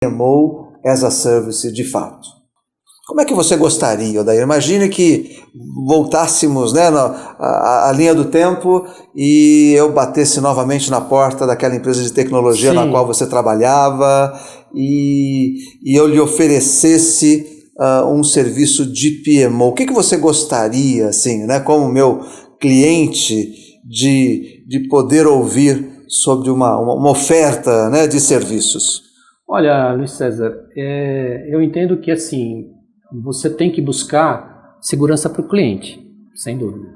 PMO as a Service de fato? Como é que você gostaria, Odair? Imagine que voltássemos, né, a linha do tempo e eu batesse novamente na porta daquela empresa de tecnologia na qual você trabalhava e eu lhe oferecesse um serviço de PMO. O que você gostaria, assim, né, como meu cliente, de poder ouvir sobre uma oferta, né, de serviços? Olha, Luiz César, eu entendo que assim, você tem que buscar segurança para o cliente, sem dúvida.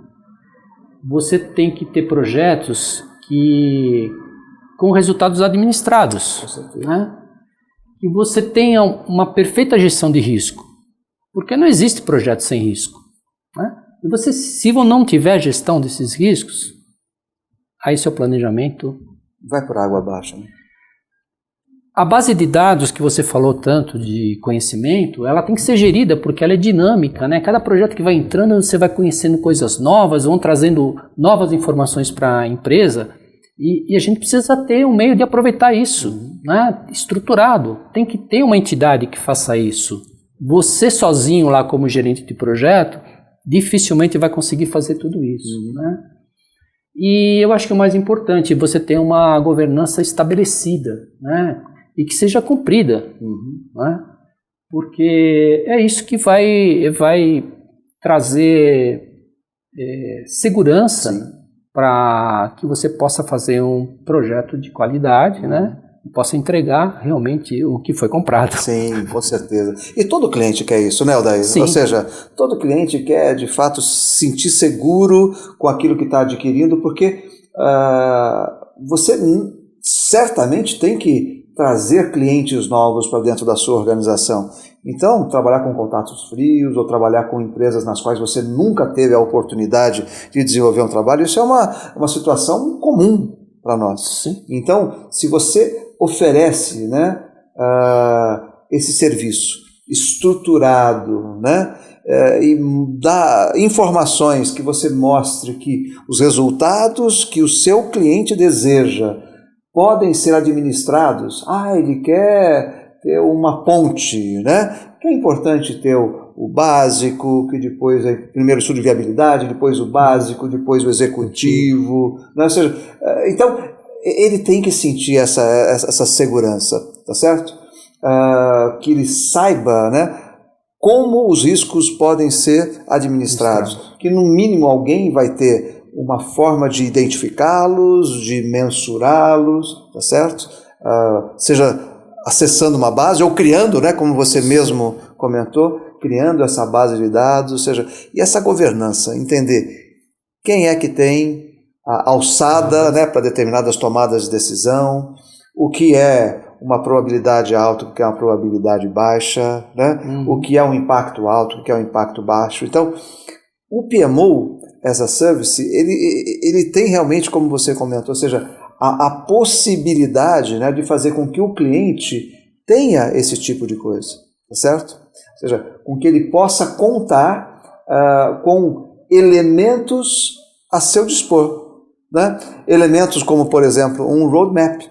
Você tem que ter projetos com resultados administrados, né? Que você tenha uma perfeita gestão de risco, porque não existe projeto sem risco, né? E se não tiver gestão desses riscos, aí seu planejamento vai por água abaixo, né? A base de dados que você falou tanto de conhecimento, ela tem que ser gerida porque ela é dinâmica, né? Cada projeto que vai entrando, você vai conhecendo coisas novas, vão trazendo novas informações para a empresa e a gente precisa ter um meio de aproveitar isso, né? Estruturado. Tem que ter uma entidade que faça isso. Você sozinho lá como gerente de projeto, dificilmente vai conseguir fazer tudo isso, né? E eu acho que o mais importante é você ter uma governança estabelecida, né? E que seja cumprida, né? Porque é isso que vai trazer segurança para que você possa fazer um projeto de qualidade, né? E possa entregar realmente o que foi comprado. Sim, com certeza. E todo cliente quer isso, né, Odair? Sim. Ou seja, todo cliente quer, de fato, se sentir seguro com aquilo que está adquirindo, porque você certamente tem que trazer clientes novos para dentro da sua organização. Então, trabalhar com contatos frios ou trabalhar com empresas nas quais você nunca teve a oportunidade de desenvolver um trabalho, isso é uma situação comum para nós. Sim. Então, se você oferece, né, esse serviço estruturado, né, e dá informações que você mostre que os resultados que o seu cliente deseja podem ser administrados. Ele quer ter uma ponte, né? Que é importante ter o básico, que depois primeiro o estudo de viabilidade, depois o básico, depois o executivo, né? Ou seja, então ele tem que sentir essa segurança, tá certo? Que ele saiba, né, como os riscos podem ser administrados, que no mínimo alguém vai ter uma forma de identificá-los, de mensurá-los, tá certo? Seja acessando uma base ou criando, né, como você mesmo comentou, criando essa base de dados, ou seja, e essa governança, entender quem é que tem a alçada, né, para determinadas tomadas de decisão, o que é uma probabilidade alta, o que é uma probabilidade baixa, né? O que é um impacto alto, o que é um impacto baixo. Então, o PMO as a Service, ele tem realmente, como você comentou, ou seja, a possibilidade, né, de fazer com que o cliente tenha esse tipo de coisa, tá certo? Ou seja, com que ele possa contar com elementos a seu dispor, né? Elementos como, por exemplo, um roadmap,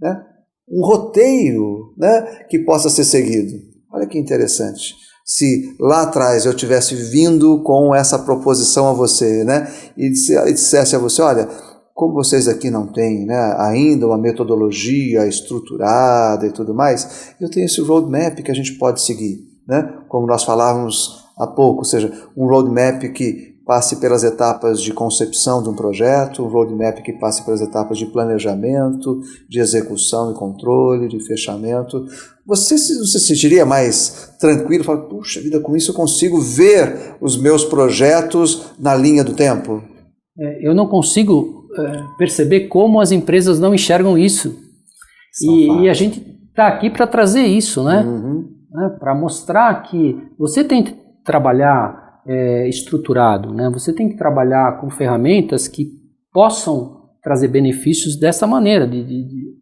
né? Um roteiro, né, que possa ser seguido. Olha que interessante. Se lá atrás eu tivesse vindo com essa proposição a você, né, e dissesse a você, olha, como vocês aqui não têm, né, ainda uma metodologia estruturada e tudo mais, eu tenho esse roadmap que a gente pode seguir, né, como nós falávamos há pouco, ou seja, um roadmap que passe pelas etapas de concepção de um projeto, um roadmap que passe pelas etapas de planejamento, de execução e controle, de fechamento. Você se sentiria mais tranquilo? Fala, puxa vida, com isso eu consigo ver os meus projetos na linha do tempo? Eu não consigo perceber como as empresas não enxergam isso. E a gente está aqui para trazer isso, né? Para mostrar que você tem que trabalhar estruturado, né? Você tem que trabalhar com ferramentas que possam trazer benefícios dessa maneira, de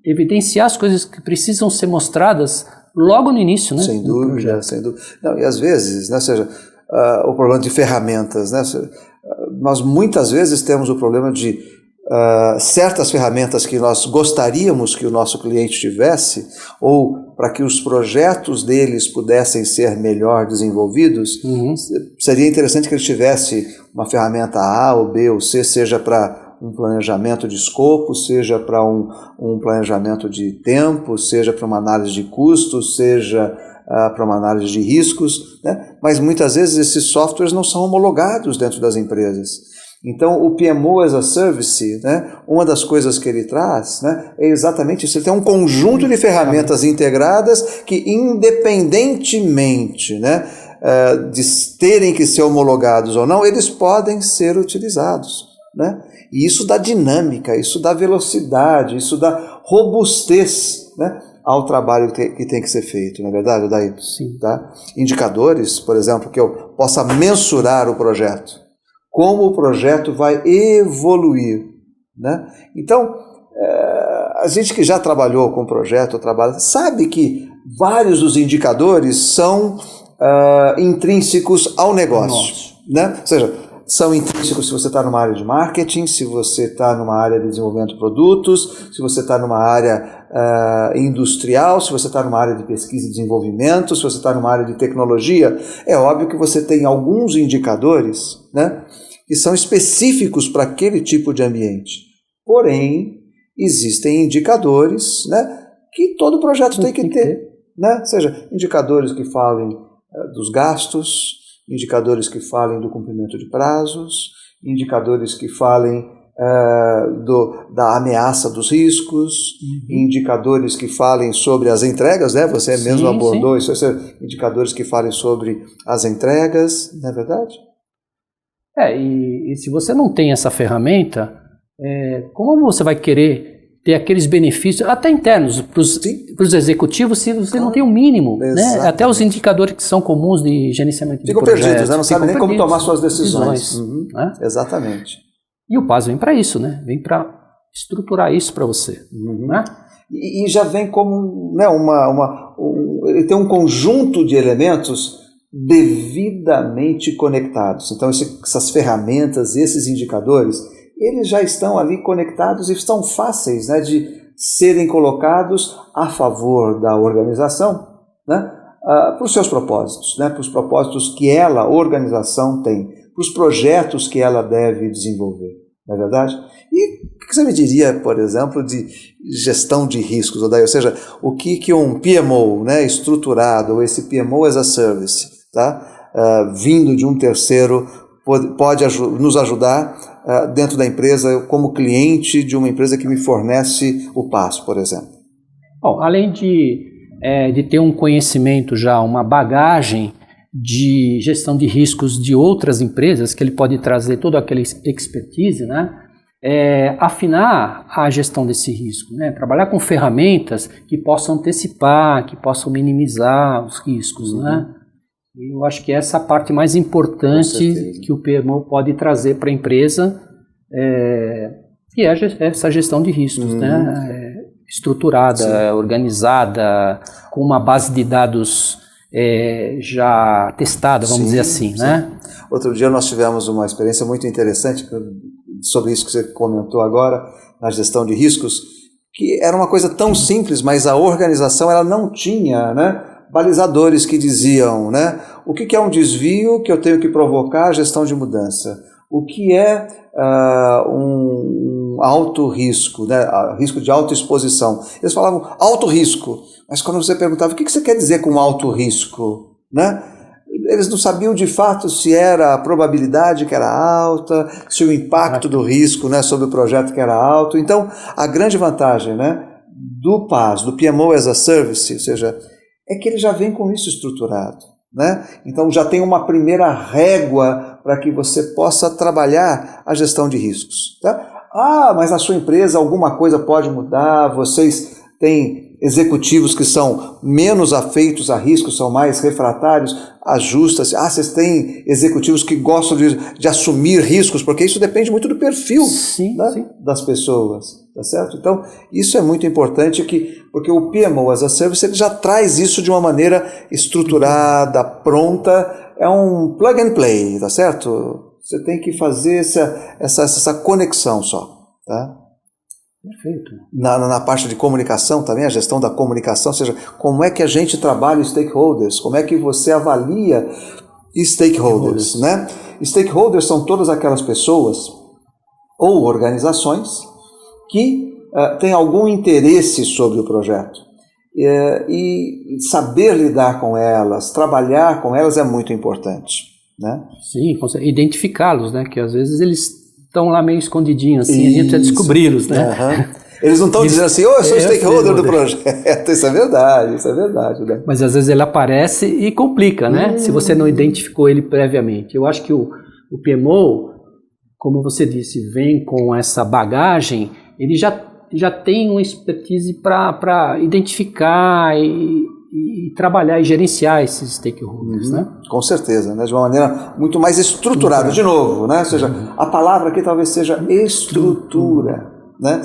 evidenciar as coisas que precisam ser mostradas logo no início, né? Sem dúvida, sem dúvida. Não, e às vezes, né, ou seja, o problema de ferramentas, né? Nós muitas vezes temos o problema de certas ferramentas que nós gostaríamos que o nosso cliente tivesse, ou para que os projetos deles pudessem ser melhor desenvolvidos, seria interessante que ele tivesse uma ferramenta A ou B ou C, seja para um planejamento de escopo, seja para um planejamento de tempo, seja para uma análise de custos, seja para uma análise de riscos, né? Mas muitas vezes esses softwares não são homologados dentro das empresas. Então, o PMO as a Service, né, uma das coisas que ele traz, né, é exatamente isso. Ele tem um conjunto de ferramentas integradas que, independentemente, né, de terem que ser homologados ou não, eles podem ser utilizados, né? E isso dá dinâmica, isso dá velocidade, isso dá robustez, né, ao trabalho que tem que ser feito, não é verdade, Daí? Sim. Tá? Indicadores, por exemplo, que eu possa mensurar o projeto. Como o projeto vai evoluir, né? Então, a gente que já trabalhou com projeto, sabe que vários dos indicadores são intrínsecos ao negócio, né? Ou seja, são intrínsecos se você está numa área de marketing, se você está numa área de desenvolvimento de produtos, se você está numa área industrial, se você está numa área de pesquisa e desenvolvimento, se você está numa área de tecnologia. É óbvio que você tem alguns indicadores, né, que são específicos para aquele tipo de ambiente. Porém, existem indicadores, né, que todo projeto tem que ter, né? Ou seja, indicadores que falem dos gastos, indicadores que falem do cumprimento de prazos, indicadores que falem da ameaça dos riscos, indicadores que falem sobre as entregas, né? Você mesmo abordou isso, indicadores que falem sobre as entregas, não é verdade? E se você não tem essa ferramenta, como você vai querer ter aqueles benefícios, até internos, para os executivos, se você não tem o mínimo, né? Até os indicadores que são comuns de gerenciamento de projetos. Ficam perdidos, né? Não sabem nem como tomar suas decisões. Né? Exatamente. E o PAS vem para isso, né? Vem para estruturar isso para você. Né? E já vem como, né, ele tem um conjunto de elementos devidamente conectados. Então, essas ferramentas, esses indicadores, eles já estão ali conectados e estão fáceis, né, de serem colocados a favor da organização, né, para os seus propósitos, né, para os propósitos que a organização tem, para os projetos que ela deve desenvolver, não é verdade? E o que você me diria, por exemplo, de gestão de riscos, Odair? Ou seja, o que um PMO, né, estruturado, ou esse PMO as a Service, tá, vindo de um terceiro, pode nos ajudar dentro da empresa, como cliente de uma empresa que me fornece o PAS, por exemplo? Bom, além de ter um conhecimento já, uma bagagem de gestão de riscos de outras empresas, que ele pode trazer toda aquela expertise, né? Afinar a gestão desse risco, né? Trabalhar com ferramentas que possam antecipar, que possam minimizar os riscos, né? Eu acho que essa é a parte mais importante que o PMO pode trazer para a empresa, que é essa gestão de riscos, né? Estruturada, organizada, com uma base de dados já testada, vamos dizer assim, né? Outro dia nós tivemos uma experiência muito interessante sobre isso que você comentou agora, na gestão de riscos, que era uma coisa tão simples, mas a organização ela não tinha, né, balizadores que diziam, né, o que é um desvio que eu tenho que provocar a gestão de mudança, o que é um alto risco, né, risco de alta exposição. Eles falavam alto risco, mas quando você perguntava o que você quer dizer com alto risco, né, eles não sabiam de fato se era a probabilidade que era alta, se o impacto do risco, né, sobre o projeto que era alto. Então, a grande vantagem, né, do PAS, do PMO as a Service, ou seja, é que ele já vem com isso estruturado, né? Então já tem uma primeira régua para que você possa trabalhar a gestão de riscos, tá? Mas na sua empresa alguma coisa pode mudar, vocês têm executivos que são menos afeitos a riscos, são mais refratários, ajusta-se. Vocês têm executivos que gostam de assumir riscos, porque isso depende muito do perfil das pessoas, tá certo? Então, isso é muito importante, porque o PMO as a Service ele já traz isso de uma maneira estruturada, pronta, é um plug and play, tá certo? Você tem que fazer essa conexão só. tá? Perfeito. Na parte de comunicação também, a gestão da comunicação, ou seja, como é que a gente trabalha os stakeholders, como é que você avalia stakeholders, né? Stakeholders são todas aquelas pessoas ou organizações que têm algum interesse sobre o projeto. E saber lidar com elas, trabalhar com elas é muito importante, né? Sim, identificá-los, né? Que às vezes eles estão lá meio escondidinhos, assim, a gente precisa descobri-los, né? Uhum. Eles não estão dizendo assim, eu sou stakeholder do projeto, isso é verdade. Né? Mas às vezes ele aparece e complica, né? Se você não identificou ele previamente. Eu acho que o PMO, como você disse, vem com essa bagagem, ele já tem uma expertise para identificar e trabalhar e gerenciar esses stakeholders, né? Com certeza, né? De uma maneira muito mais estruturada, de novo, né? Ou seja, a palavra aqui talvez seja estrutura, né?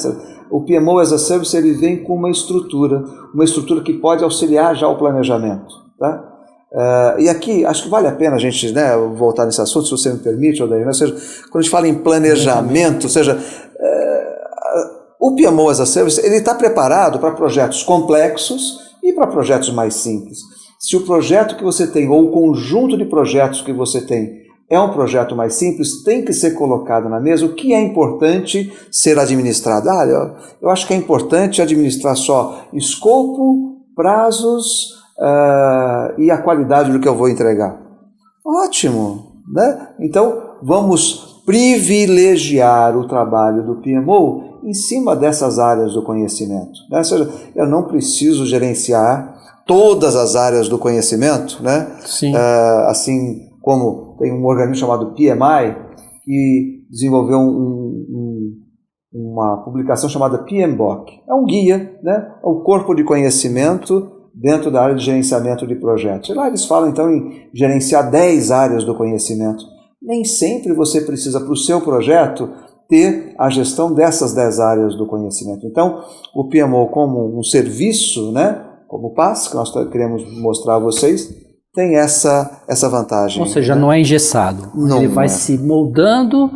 O PMO as a Service, ele vem com uma estrutura que pode auxiliar já o planejamento, tá? E aqui, acho que vale a pena a gente, né, voltar nesse assunto, se você me permite, Odair, né? Ou seja, quando a gente fala em planejamento, ou seja, o PMO as a Service, ele está preparado para projetos complexos e para projetos mais simples. Se o projeto que você tem, ou o conjunto de projetos que você tem, é um projeto mais simples, tem que ser colocado na mesa o que é importante ser administrado. Eu acho que é importante administrar só escopo, prazos e a qualidade do que eu vou entregar. Ótimo, né? Então, vamos privilegiar o trabalho do PMO em cima dessas áreas do conhecimento, né? Ou seja, eu não preciso gerenciar todas as áreas do conhecimento, né? Sim. Assim como tem um organismo chamado PMI, que desenvolveu uma publicação chamada PMBOK. É um guia, né? É o corpo de conhecimento dentro da área de gerenciamento de projetos. E lá eles falam, então, em gerenciar 10 áreas do conhecimento. Nem sempre você precisa, para o seu projeto, ter a gestão dessas 10 áreas do conhecimento. Então, o PMO como um serviço, né, como o PaaS, que nós queremos mostrar a vocês, tem essa vantagem. Ou seja, né? Não é engessado. Ele vai se moldando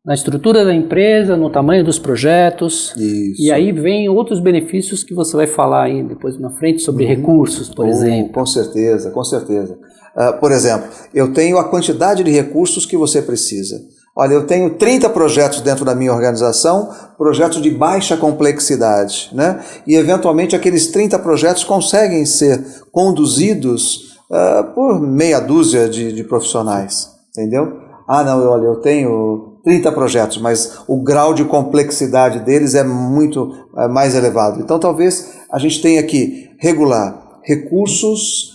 na estrutura da empresa, no tamanho dos projetos. Isso. E aí vem outros benefícios que você vai falar aí depois na frente sobre recursos, por exemplo. Com certeza. Por exemplo, eu tenho a quantidade de recursos que você precisa. Olha, eu tenho 30 projetos dentro da minha organização, projetos de baixa complexidade, né? E eventualmente aqueles 30 projetos conseguem ser conduzidos por meia dúzia de profissionais, entendeu? Não, olha, eu tenho 30 projetos, mas o grau de complexidade deles é muito mais elevado. Então talvez a gente tenha que regular recursos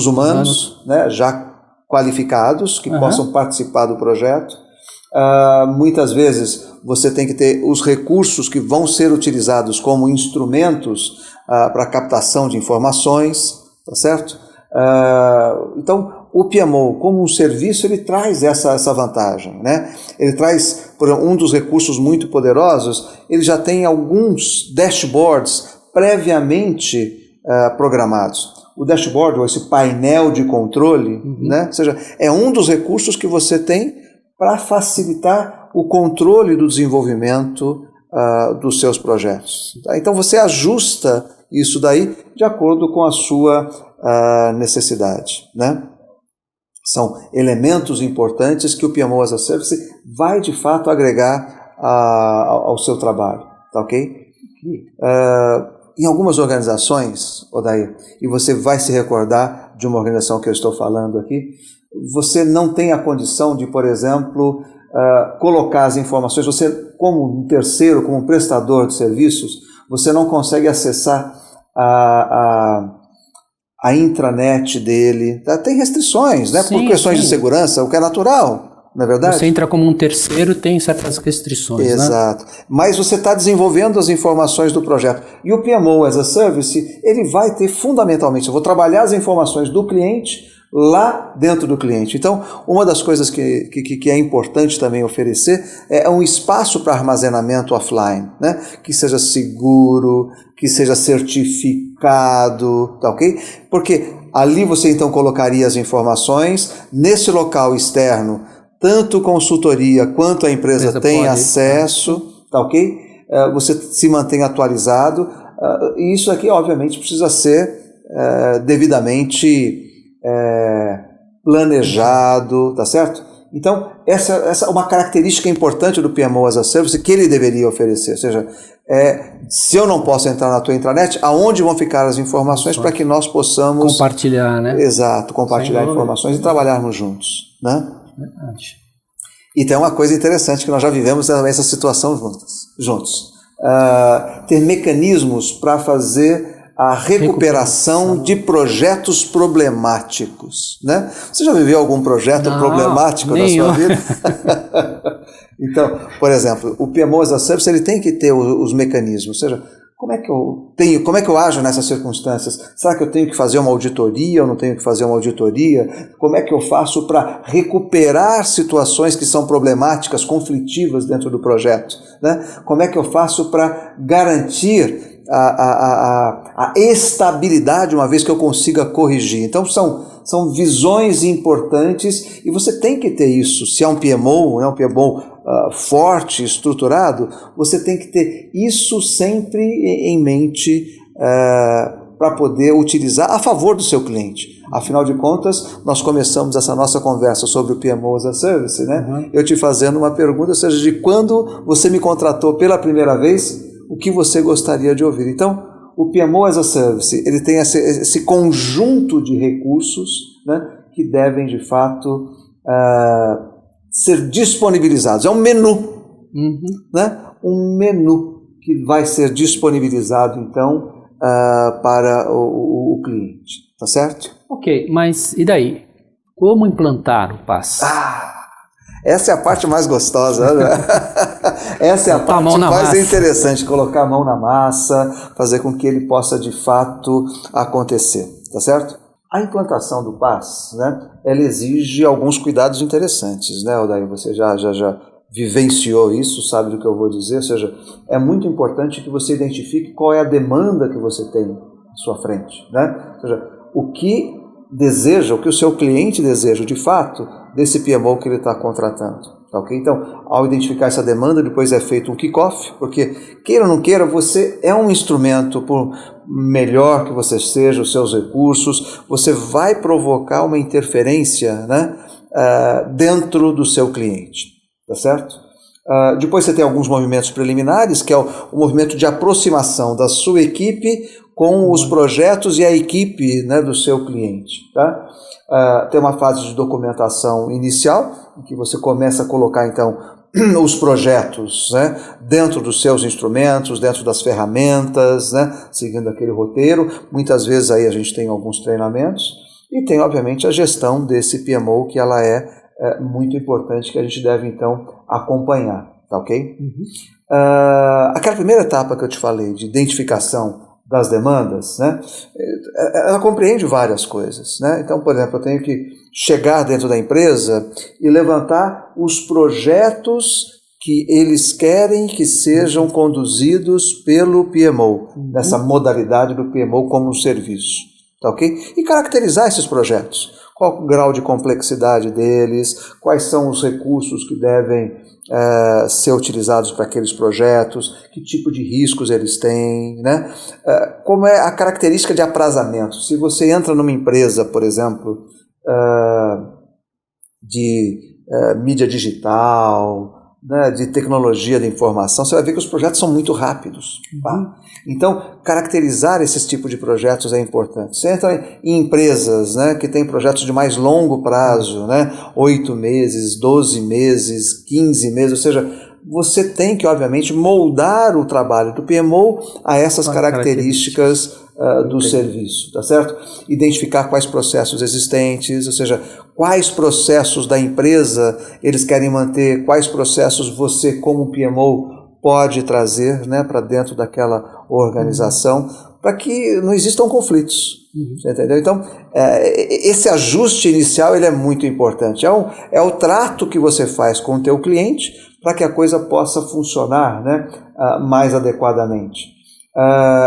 humanos, né, já qualificados, que possam participar do projeto. Muitas vezes você tem que ter os recursos que vão ser utilizados como instrumentos para captação de informações, tá certo? Então, o PMO, como um serviço, ele traz essa vantagem, né? Ele traz, por exemplo, um dos recursos muito poderosos, ele já tem alguns dashboards previamente programados. O dashboard, ou esse painel de controle, né? Ou seja, é um dos recursos que você tem para facilitar o controle do desenvolvimento dos seus projetos. Tá? Então você ajusta isso daí de acordo com a sua necessidade, né? São elementos importantes que o PMO as a Service vai de fato agregar ao seu trabalho, tá ok? Em algumas organizações, Odair, e você vai se recordar de uma organização que eu estou falando aqui, você não tem a condição de, por exemplo, colocar as informações, você como um terceiro, como um prestador de serviços, você não consegue acessar a intranet dele. Tem restrições, né? Por questões de segurança, o que é natural. Não é verdade? Você entra como um terceiro, tem certas restrições. Exato. Né? Mas você está desenvolvendo as informações do projeto. E o PMO as a Service, ele vai ter fundamentalmente, eu vou trabalhar as informações do cliente lá dentro do cliente. Então, uma das coisas que é importante também oferecer é um espaço para armazenamento offline, né? Que seja seguro, que seja certificado, tá ok? Porque ali você então colocaria as informações, nesse local externo tanto consultoria quanto a empresa tem pode, acesso, tá ok? Você se mantém atualizado, e isso aqui obviamente precisa ser devidamente planejado, tá certo? Então, essa é uma característica importante do PMO as a Service que ele deveria oferecer, ou seja, se eu não posso entrar na tua intranet, aonde vão ficar as informações para que nós possamos... Compartilhar, né? Exato, compartilhar informações e trabalharmos juntos, né? Verdade. E tem uma coisa interessante que nós já vivemos essa situação juntos. Ter mecanismos para fazer a recuperação de projetos problemáticos, né? Você já viveu algum projeto problemático na sua vida? Então, por exemplo, o PMO as a Service ele tem que ter os mecanismos, ou seja, como é que eu ajo nessas circunstâncias? Será que eu tenho que fazer uma auditoria ou não tenho que fazer uma auditoria? Como é que eu faço para recuperar situações que são problemáticas, conflitivas dentro do projeto, né? Como é que eu faço para garantir a estabilidade uma vez que eu consiga corrigir? Então são visões importantes e você tem que ter isso. Se é um PMO, né, um PMO forte, estruturado, você tem que ter isso sempre em mente para poder utilizar a favor do seu cliente. Afinal de contas, nós começamos essa nossa conversa sobre o PMO as a Service, né? Eu te fazendo uma pergunta, ou seja, de quando você me contratou pela primeira vez, o que você gostaria de ouvir. Então, o PMO as a Service, ele tem esse conjunto de recursos, né, que devem, de fato, ser disponibilizados. É um menu, né? Um menu que vai ser disponibilizado, então, para o cliente. Tá certo? Ok, mas e daí? Como implantar o PaaS? Essa é a parte mais gostosa, né? Essa é a parte mais interessante, colocar a mão na massa, fazer com que ele possa de fato acontecer, tá certo? A implantação do PaaS, né, ela exige alguns cuidados interessantes, né, Odair? Você já vivenciou isso, sabe do que eu vou dizer? Ou seja, é muito importante que você identifique qual é a demanda que você tem à sua frente, né? Ou seja, o que deseja, o que o seu cliente deseja de fato desse PMO que ele está contratando, tá ok? Então, ao identificar essa demanda, depois é feito um kick-off, porque queira ou não queira, você é um instrumento, por melhor que você seja, os seus recursos, você vai provocar uma interferência, né, dentro do seu cliente, tá certo? Depois você tem alguns movimentos preliminares, que é o movimento de aproximação da sua equipe com os projetos e a equipe, né, do seu cliente, tá? Tem uma fase de documentação inicial, em que você começa a colocar, então, os projetos, né, dentro dos seus instrumentos, dentro das ferramentas, né, seguindo aquele roteiro. Muitas vezes aí a gente tem alguns treinamentos e tem, obviamente, a gestão desse PMO, que ela é muito importante, que a gente deve, então, acompanhar, tá ok? Aquela primeira etapa que eu te falei, de identificação das demandas, né, ela compreende várias coisas, né? Então, por exemplo, eu tenho que chegar dentro da empresa e levantar os projetos que eles querem que sejam conduzidos pelo PMO, nessa modalidade do PMO como um serviço, tá ok? E caracterizar esses projetos. Qual o grau de complexidade deles, quais são os recursos que devem ser utilizados para aqueles projetos, que tipo de riscos eles têm, né? Como é a característica de aprazamento. Se você entra numa empresa, por exemplo, de mídia digital, né, de tecnologia da informação, você vai ver que os projetos são muito rápidos. Tá? Então, caracterizar esses tipos de projetos é importante. Você entra em empresas, né, que têm projetos de mais longo prazo, né, 8 meses, 12 meses, 15 meses, ou seja, você tem que, obviamente, moldar o trabalho do PMO a essas características do serviço, tá certo? Identificar quais processos existentes, ou seja, quais processos da empresa eles querem manter, quais processos você, como PMO, pode trazer, né, para dentro daquela organização, para que não existam conflitos. Você entendeu? Então, esse ajuste inicial ele é muito importante. É o trato que você faz com o teu cliente para que a coisa possa funcionar, né, mais adequadamente.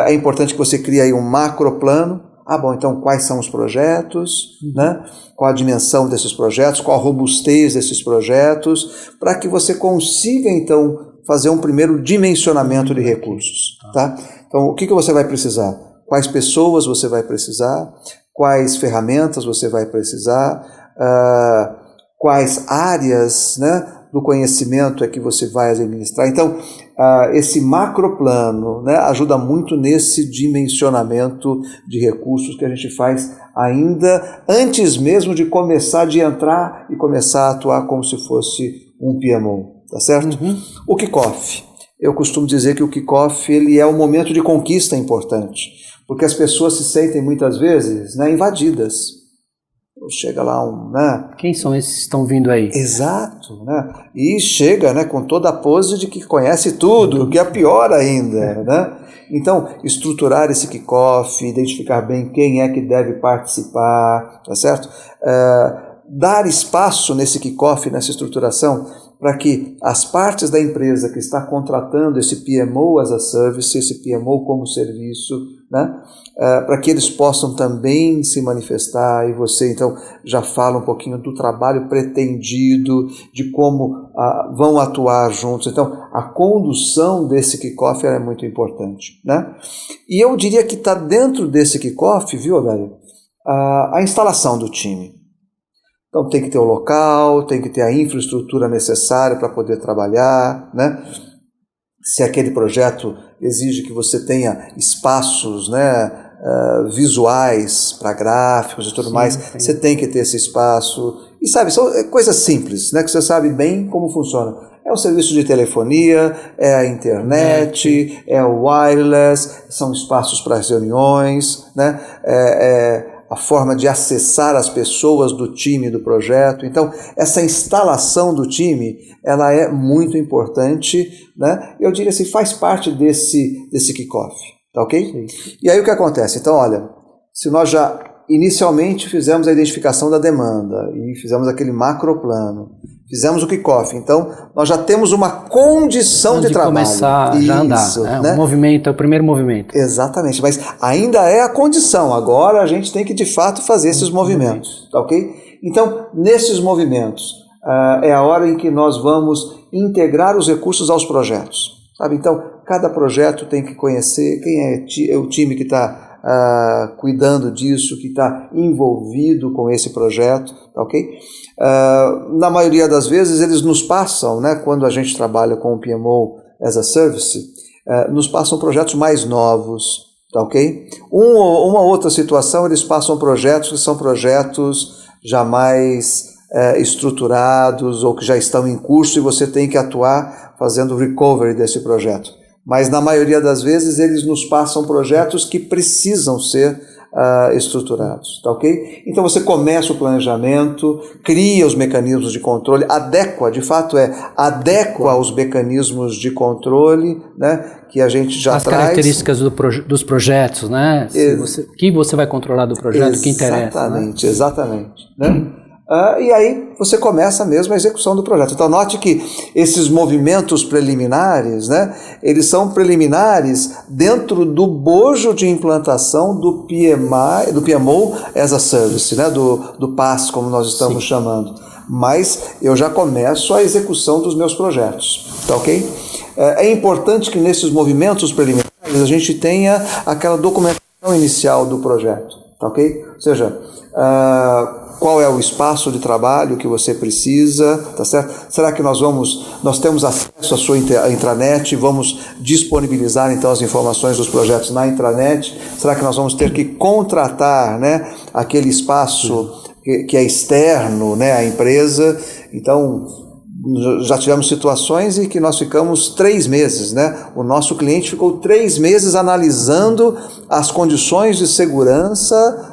É importante que você crie aí um macroplano, Bom, então quais são os projetos, né? Qual a dimensão desses projetos, qual a robustez desses projetos, para que você consiga, então, fazer um primeiro dimensionamento de recursos. Tá? Então, o que você vai precisar? Quais pessoas você vai precisar? Quais ferramentas você vai precisar? Quais áreas, né, do conhecimento é que você vai administrar? Então, esse macroplano, né, ajuda muito nesse dimensionamento de recursos que a gente faz ainda antes mesmo de começar, de entrar e começar a atuar como se fosse um PMO, tá certo? O kickoff. Eu costumo dizer que o kickoff, ele é um momento de conquista importante, porque as pessoas se sentem muitas vezes, né, invadidas. Chega lá né? Quem são esses que estão vindo aí? Exato, né? E chega, né, com toda a pose de que conhece tudo, que é pior ainda, né? Então, estruturar esse kickoff, identificar bem quem é que deve participar, tá certo? Dar espaço nesse kickoff, nessa estruturação, para que as partes da empresa que está contratando esse PMO as a service, esse PMO como serviço, né, para que eles possam também se manifestar, e você então já fala um pouquinho do trabalho pretendido, de como vão atuar juntos. Então, a condução desse kickoff é muito importante, né? E eu diria que está dentro desse kickoff, viu, Dário, a instalação do time. Então tem que ter o local, tem que ter a infraestrutura necessária para poder trabalhar, né? Se aquele projeto exige que você tenha espaços, né, visuais para gráficos e tudo mais, você tem que ter esse espaço. E sabe, são coisas simples, né, que você sabe bem como funciona. É o serviço de telefonia, é a internet, é o wireless, são espaços para as reuniões, né, a forma de acessar as pessoas do time, do projeto. Então, essa instalação do time, ela é muito importante, né? Eu diria assim, faz parte desse kickoff, tá ok? Sim. E aí o que acontece? Então, olha, se nós já inicialmente fizemos a identificação da demanda e fizemos aquele macroplano, fizemos o kickoff, então nós já temos uma condição de trabalho. Começar a andar, né? O movimento, é o primeiro movimento. Exatamente, mas ainda é a condição, agora a gente tem que de fato fazer esses movimentos, tá ok? Então, nesses movimentos, é a hora em que nós vamos integrar os recursos aos projetos, sabe? Então, cada projeto tem que conhecer quem é o time que está cuidando disso, que está envolvido com esse projeto, tá ok? Na maioria das vezes eles nos passam, né, quando a gente trabalha com o PMO as a Service, nos passam projetos mais novos, tá ok? Uma outra situação, eles passam projetos que são projetos já mais estruturados ou que já estão em curso e você tem que atuar fazendo recovery desse projeto. Mas na maioria das vezes eles nos passam projetos que precisam ser estruturados, tá ok? Então você começa o planejamento, cria os mecanismos de controle, adequa os mecanismos de controle, né, que a gente já traz. As características dos projetos, né? Que você vai controlar do projeto, que interessa. Exatamente, né? E aí você começa mesmo a execução do projeto. Então note que esses movimentos preliminares, né, eles são preliminares dentro do bojo de implantação do PMO as a Service, né, do PaaS, como nós estamos chamando. Mas eu já começo a execução dos meus projetos, tá ok? É importante que nesses movimentos preliminares a gente tenha aquela documentação inicial do projeto, tá ok? Ou seja, qual é o espaço de trabalho que você precisa, tá certo? Será que nós temos acesso à sua intranet e vamos disponibilizar então as informações dos projetos na intranet? Será que nós vamos ter que contratar, né, aquele espaço que é externo, né, à empresa? Então, já tivemos situações em que nós ficamos 3 meses, né? O nosso cliente ficou 3 meses analisando as condições de segurança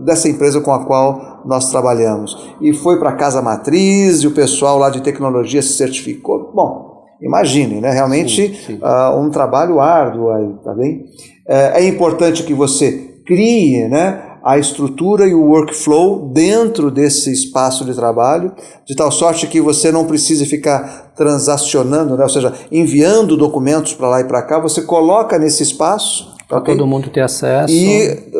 dessa empresa com a qual nós trabalhamos. E foi para a casa matriz e o pessoal lá de tecnologia se certificou. Bom, imagine, né? Realmente um trabalho árduo aí, tá bem? É importante que você crie, né, a estrutura e o workflow dentro desse espaço de trabalho, de tal sorte que você não precise ficar transacionando, né? Ou seja, enviando documentos para lá e para cá, você coloca nesse espaço. Para todo mundo ter acesso. E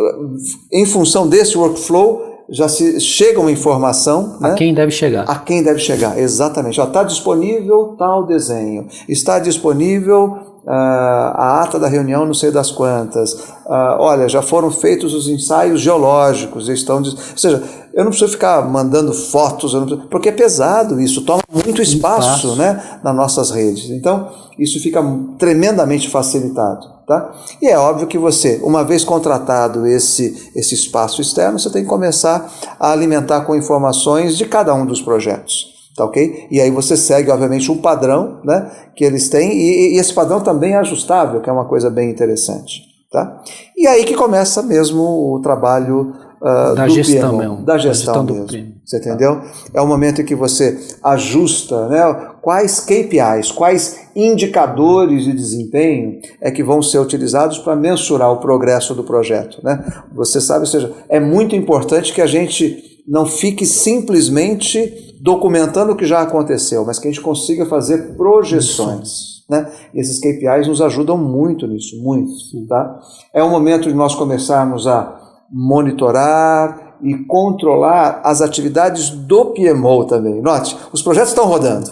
em função desse workflow, já chega uma informação... A quem deve chegar. A quem deve chegar, exatamente. Está disponível tal desenho, está disponível a ata da reunião não sei das quantas, olha, já foram feitos os ensaios geológicos, ou seja, eu não preciso ficar mandando fotos, porque é pesado isso, toma muito espaço, né, nas nossas redes. Então, isso fica tremendamente facilitado. Tá? E é óbvio que você, uma vez contratado esse espaço externo, você tem que começar a alimentar com informações de cada um dos projetos. Tá, ok? E aí você segue, obviamente, um padrão, né, que eles têm, e esse padrão também é ajustável, que é uma coisa bem interessante. Tá? E aí que começa mesmo o trabalho da do gestão PMO, mesmo. da gestão mesmo. Você entendeu? É o momento em que você ajusta, né, quais KPIs, quais indicadores de desempenho é que vão ser utilizados para mensurar o progresso do projeto. Né? Você sabe, ou seja, é muito importante que a gente não fique simplesmente documentando o que já aconteceu, mas que a gente consiga fazer projeções. Né? E esses KPIs nos ajudam muito nisso, muito. Tá? É o momento de nós começarmos a monitorar e controlar as atividades do PMO também. Note, os projetos estão rodando,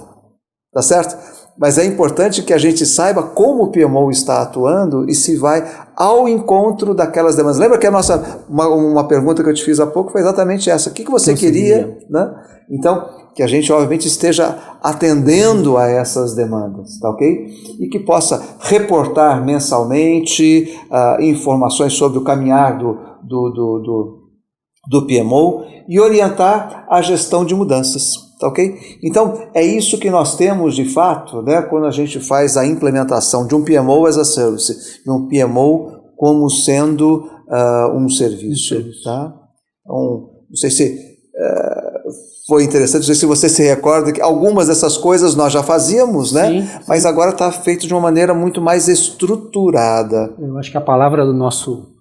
tá certo? Mas é importante que a gente saiba como o PMO está atuando e se vai ao encontro daquelas demandas. Lembra que uma pergunta que eu te fiz há pouco foi exatamente essa. O que você queria? Né? Então, que a gente, obviamente, esteja atendendo a essas demandas, tá ok? E que possa reportar mensalmente informações sobre o caminhar do PMO e orientar a gestão de mudanças, tá ok? Então, é isso que nós temos de fato, né, quando a gente faz a implementação de um PMO as a Service, de um PMO como sendo um serviço, tá? Então, não sei se foi interessante, não sei se você se recorda que algumas dessas coisas nós já fazíamos, né? Sim. Mas agora está feito de uma maneira muito mais estruturada. Eu acho que a palavra do nosso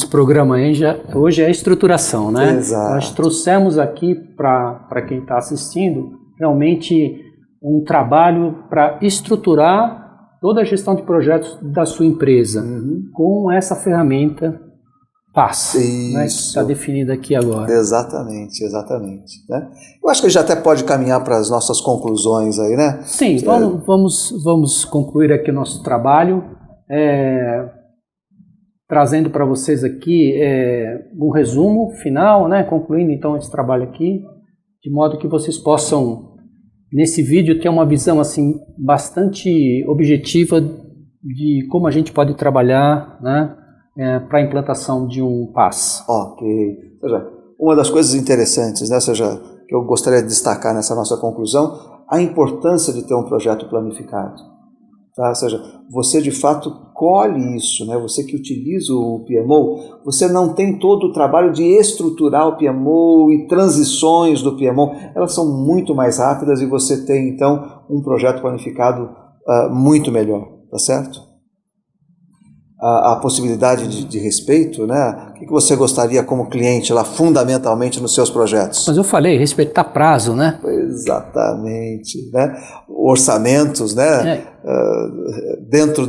programa hoje é estruturação, né? Exato. Nós trouxemos aqui para quem está assistindo realmente um trabalho para estruturar toda a gestão de projetos da sua empresa com essa ferramenta PAS, né, que está definida aqui agora. Exatamente. Né? Eu acho que a gente até pode caminhar para as nossas conclusões aí, né? Sim, vamos concluir aqui o nosso trabalho, trazendo para vocês aqui um resumo final, né, concluindo então esse trabalho aqui, de modo que vocês possam, nesse vídeo, ter uma visão assim, bastante objetiva de como a gente pode trabalhar, né, para a implantação de um PAS. Ok. Ou seja, uma das coisas interessantes, né, que eu gostaria de destacar nessa nossa conclusão, a importância de ter um projeto planificado. Tá? Ou seja, você de fato colhe isso, né? Você que utiliza o PMO, você não tem todo o trabalho de estruturar o PMO e transições do PMO, elas são muito mais rápidas e você tem então um projeto planificado muito melhor, tá certo? A possibilidade de respeito, né? O que você gostaria como cliente lá fundamentalmente nos seus projetos? Mas eu falei, respeitar prazo, né? Exatamente, né? Orçamentos, né? Dentro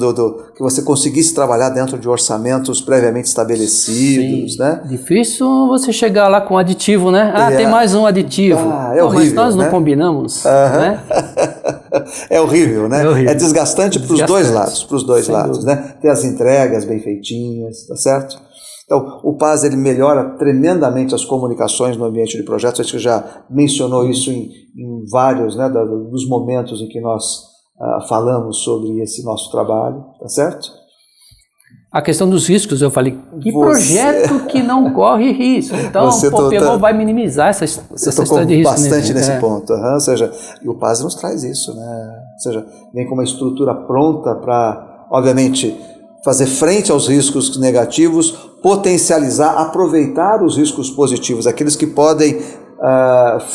que você conseguisse trabalhar dentro de orçamentos previamente estabelecidos, sim, né? Difícil você chegar lá com aditivo, né? Tem mais um aditivo. É horrível, mas nós não né? combinamos, né? É horrível, né? É horrível. É desgastante para os dois lados, né? Ter as entregas bem feitinhas, tá certo? Então, o PAS ele melhora tremendamente as comunicações no ambiente de projetos. Acho que já mencionou isso em vários, né, dos momentos em que nós falamos sobre esse nosso trabalho, tá certo? A questão dos riscos, eu falei, projeto que não corre risco? Então, o PMO vai minimizar essa história de risco. Você tocou bastante nesse ponto. Ou seja, e o PAS nos traz isso, né? Ou seja, vem com uma estrutura pronta para, obviamente, fazer frente aos riscos negativos, potencializar, aproveitar os riscos positivos, aqueles que podem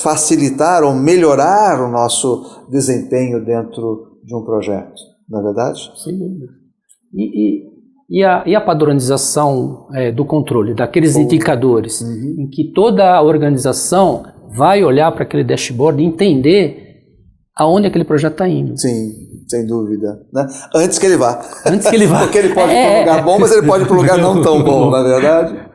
facilitar ou melhorar o nosso desempenho dentro de um projeto. Não é verdade? Sim. E a padronização do controle, daqueles indicadores, em que toda a organização vai olhar para aquele dashboard e entender aonde aquele projeto está indo. Sim, sem dúvida. Né? Antes que ele vá. Antes que ele vá. Porque ele pode ir para um lugar bom, mas ele pode ir para um lugar não tão bom, na verdade.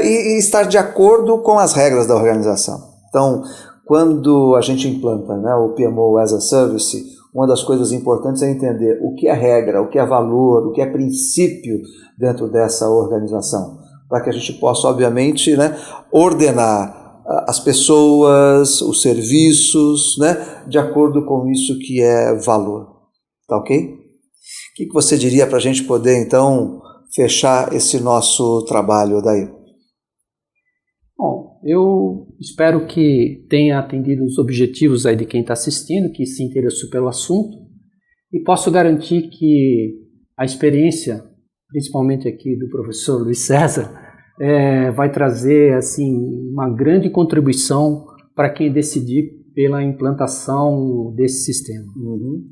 E estar de acordo com as regras da organização. Então, quando a gente implanta, né, o PMO as a Service, uma das coisas importantes é entender o que é regra, o que é valor, o que é princípio dentro dessa organização, para que a gente possa, obviamente, né, ordenar as pessoas, os serviços, né, de acordo com isso que é valor. Tá ok? O que você diria para a gente poder, então, fechar esse nosso trabalho, Odair? Bom, eu espero que tenha atendido os objetivos aí de quem está assistindo, que se interessou pelo assunto, e posso garantir que a experiência, principalmente aqui do professor Luiz César, vai trazer assim, uma grande contribuição para quem decidir pela implantação desse sistema. Uhum.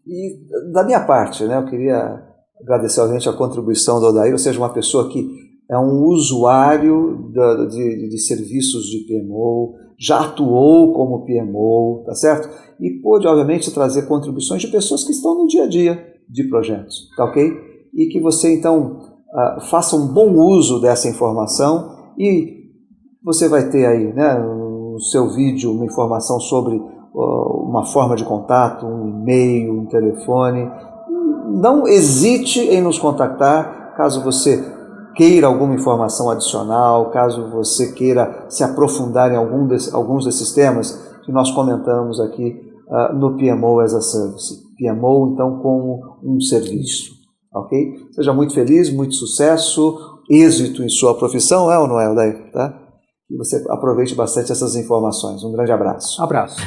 E da minha parte, né, eu queria agradecer obviamente a contribuição do Odair, ou seja, uma pessoa que é um usuário de serviços de PMO, já atuou como PMO, tá certo? E pôde, obviamente, trazer contribuições de pessoas que estão no dia a dia de projetos, tá ok? E que você, então, faça um bom uso dessa informação e você vai ter aí, né, no seu vídeo uma informação sobre uma forma de contato, um e-mail, um telefone. Não hesite em nos contactar caso você queira alguma informação adicional, caso você queira se aprofundar em alguns desses temas que nós comentamos aqui no PMO as a Service. PMO, então, como um serviço. Ok? Seja muito feliz, muito sucesso, êxito em sua profissão, é ou não é, Odair? Tá? E você aproveite bastante essas informações. Um grande abraço. Abraço.